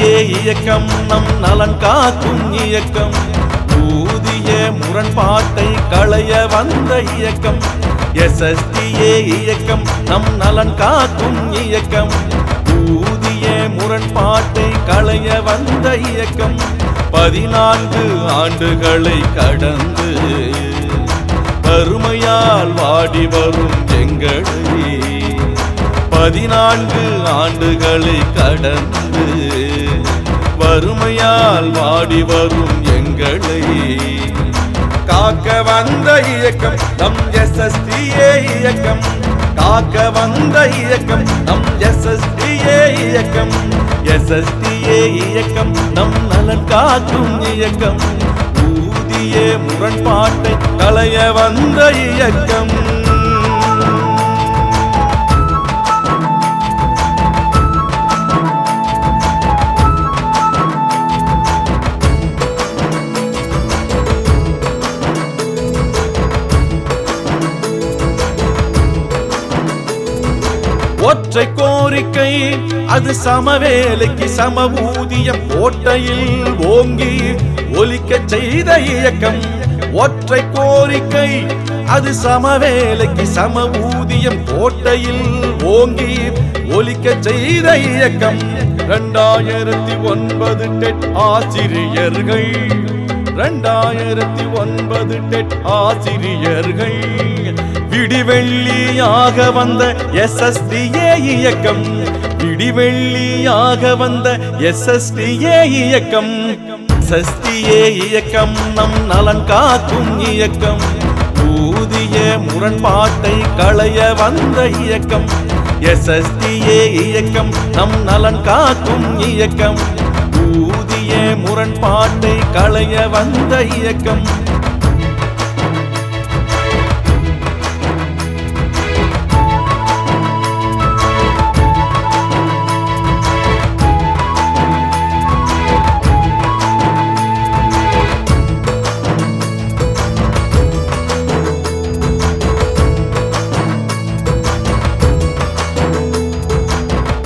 இயக்கம் நம் நலன் காக்கும் இயக்கம். ஊதிய முரண்பாட்டை களைய வந்த இயக்கம். SSDA இயக்கம் நம் நலன் காக்கும் இயக்கம். ஊதிய முரண்பாட்டை களைய வந்த இயக்கம். 14 ஆண்டுகளை கடந்து வறுமையால் வாடி வரும் எங்களை. 14 ஆண்டுகளை கடந்து வறுமையால் வாடி வரும் எங்களை காக்க வந்த இயக்கம் நம் SSDA இயக்கம். காக்க வந்த இயக்கம் நம் SSDA இயக்கம். SSDA இயக்கம் நம் நலன் காக்கும் இயக்கம். ஊதிய முரண்பாட்டை களைய வந்த இயக்கம். ஒற்றை கோரிக்கை அது சமவேலைக்கு சம ஊதியம் கோட்டையில் ஓங்கி ஒலிக்க செய்த இயக்கம். ஒற்றை கோரிக்கை அது சமவேலைக்கு சம ஊதியம் கோட்டையில் ஓங்கி ஒலிக்க செய்த இயக்கம். 2009 டெட் ஆசிரியர்கள். 2009 டெட் ஆசிரியர்கள் விடிவெள்ளியாக வந்த SSDA இயக்கம். விடிவெள்ளியாக வந்த SSDA இயக்கம். SSDA இயக்கம் நம் நலன் காக்கும் இயக்கம். ஊதிய முரண்பாட்டை களைய வந்த இயக்கம். SSDA இயக்கம் நம் நலன் காக்கும் இயக்கம். ஊதிய முரண்பாட்டை களைய வந்த இயக்கம்.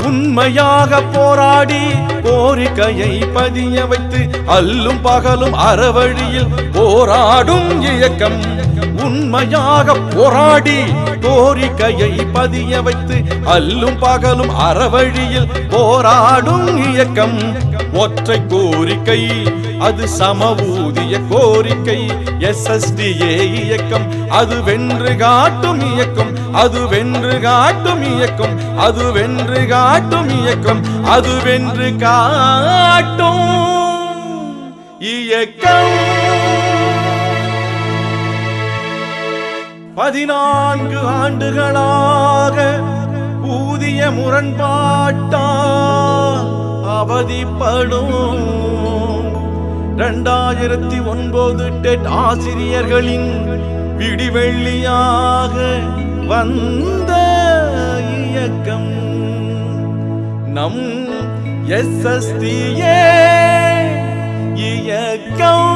உண்மையாக போராடி கோரிக்கையை பதிய வைத்து அல்லும் பகலும் அறவழியில் போராடும் இயக்கம். உண்மையாக போராடி கோரிக்கையை பதிய வைத்து அல்லும் பகலும் அறவழியில் போராடும் இயக்கம். ஒற்றை கோரிக்கை அது சம ஊதிய கோரிக்கை. SSDA இயக்கம் அது வென்று காட்டும் இயக்கம். அது வென்று காட்டும் இயக்கம். அது வென்று காட்டும் இயக்கம். அது வென்று காட்டும் இயக்கம். 14 ஆண்டுகளாக ஊதிய முரண்பாட்டால் அவதிப்படும் 2009 டெட் ஆசிரியர்களின் விடிவெள்ளியாக வந்த இயக்கம் நம் SSDA இயக்கம்.